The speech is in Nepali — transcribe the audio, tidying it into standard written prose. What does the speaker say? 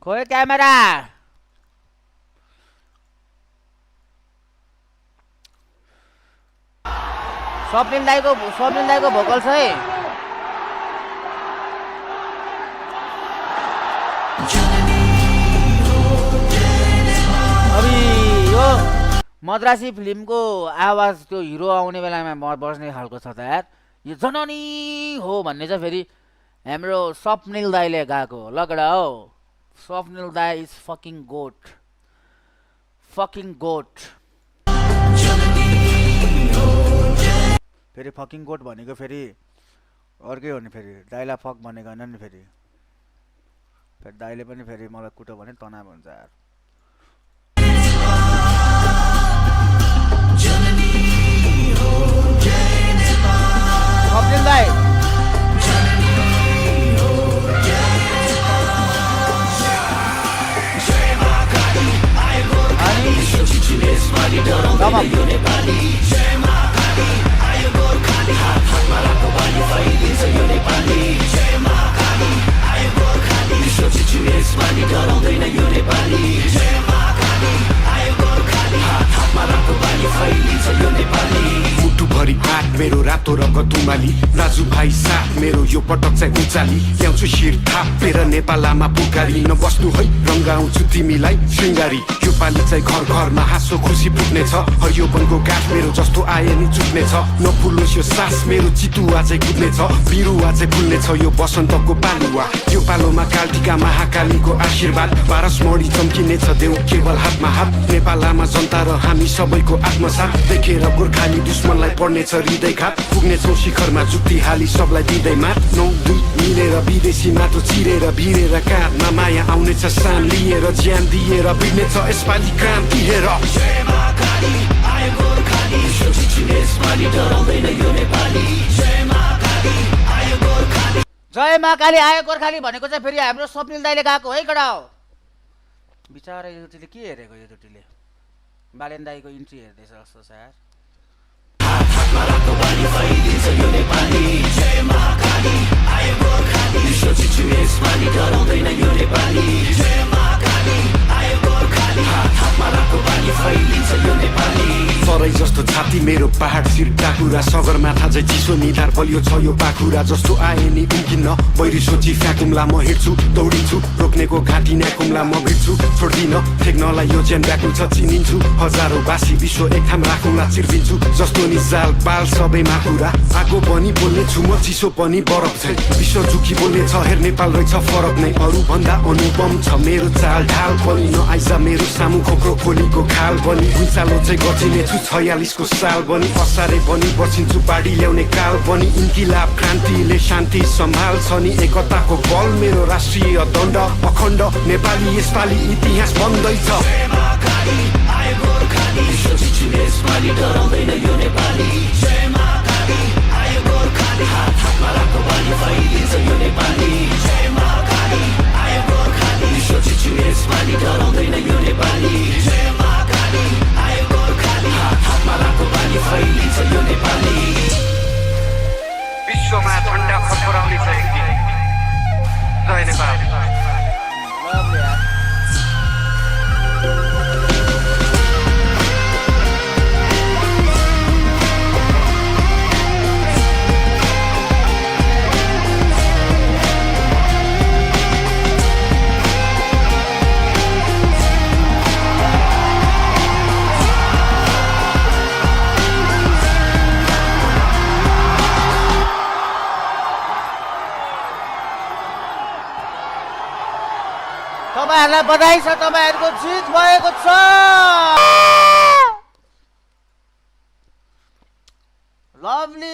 खोइ क्यामेरा स्वप्निल दाइको भोकल छ है अभी यो मद्रासी फिल्मको आवाज त्यो हिरो आउने बेलामा बस्ने खालको छ त यार यो जननी हो भन्ने चाहिँ फेरि हाम्रो स्वप्निल दाइले गाएको लगडा हो स्वप्निल दाइ इज फकिङ गोट फेरि फकिङ गोट भनेको फेरि अर्कै हो नि फेरि दाइलाई फक भनेको होइन नि फेरि दाइले पनि फेरि मलाई कुटो भने तनाव हुन्छ यार स्वप्निल दाइ मुटुभरि पात मेरो रातो रगत दुमाली राजु भाइ साथ मेरो यो पटक चाहिँ उचाली ल्याउँछु शिर थापेर नेपालमा पुकारी नबस्नु है रङ्गाउँछु तिमीलाई श्रृङ्गारी यो पाली चाहिँ घर घरमा हाँसो खुसी फुट्नेछ हरियो वनको गाठ मेरो जस्तो आए नि चुट्नेछ नफुलोस् यो सास मेरो चितुवा चाहिँ कुद्नेछ बिरुवा चाहिँ फुल्नेछ यो बसन्तको पालुवा यो पालोमा कालटिका महाकालीको आशीर्वाद पारसमणि चम्किनेछ देऊ केवल हातमा हात नेपालमा जनता र हामी सबैको आत्मसाथ देखेर गोर्खाली दुश्मनलाई पर्नेछ हृदयघात पुग्नेछौँ शिखरमा जुक्ति हाली सबलाई दिँदै मात 9-2 मिलेर विदेशी माटो चिरेर भिरेर काँधमा माया आउनेछ सान लिएर ज्यान दिएर बिग्नेछ यसपालि क्रान्ति हेर जय महाकाली आयो गोर्खाली भनेको चाहिँ फेरि हाम्रो स्वप्निल दाइले गाएको है कडा हो बिचारा यो जुटीले के हेरेको यो जुटीले बालेन दाइको इन्ट्री हेर्दैछ जस्तो छ यार जय महाकाली आयो गोर्खाली यसपालि डराउँदैन यो नेपाली जय महाकाली आयो गोर्खाली हातमा रातो बाली फैलिन्छ यो नेपाली सरै जस्तो छाती मेरो पहाड शिर टाकुरा सगरमाथा चाहिँ चिसो निधार बलियो छ यो पाखुरा जस्तो आए नि उम्किन्न बैरी सोची फ्याकुम्ला म हिँड्छु दौडिन्छु रोक्नेको घाँटी न्याकुम्ला म भिड्छु छोड्दिन ठेक्नलाई यो ज्यान व्याकुल छ चिनिन्छु हजारौँ बासी विश्व एक ठाम राखुला चिर्दिन्छु जस्तो नि जाल पाल सबैमा कुरा आगो पनि बोल्ने छु म चिसो पनि बरफ चाहिँ विश्व झुकी बोल्ने छ हेर नेपाल रहेछ फरक नै अरू भन्दा अनुपम छ मेरो चाल ढाल पनि नआइज मेरो सामु खोक्रो खोलीको खाल पनि भुइँचालो चाहिँ गर्चिने छु 46 को साल बनी असारे बनी बसिन्छु पाडी ल्याउने काल बनी इन्किलाब क्रान्तिले शान्ति सम्हाल्छ नि एकताको बल मेरो राष्ट्रिय दण्ड अखण्ड नेपाली यसपालि इतिहास बन्दैछ जय महाकाली आयो गोर्खाली यसपालि डराउँदैन यो नेपाली जय महाकाली आयो गोर्खाली हातमा रातो बाली फैलिन्छ यो नेपाली जय महाकाली आयो गोर्खाली यसपालि डराउँदैन यो नेपाली जय महाकाली आयो गोर्खाली हातमा रातो बाली फैलिन्छ यो नेपाली विश्वमा झण्डा फडफडाउने छ एक दिन जय नेपाल तपाईहरुलाई बधाई छ तपाईहरुको जित भएको छ लभली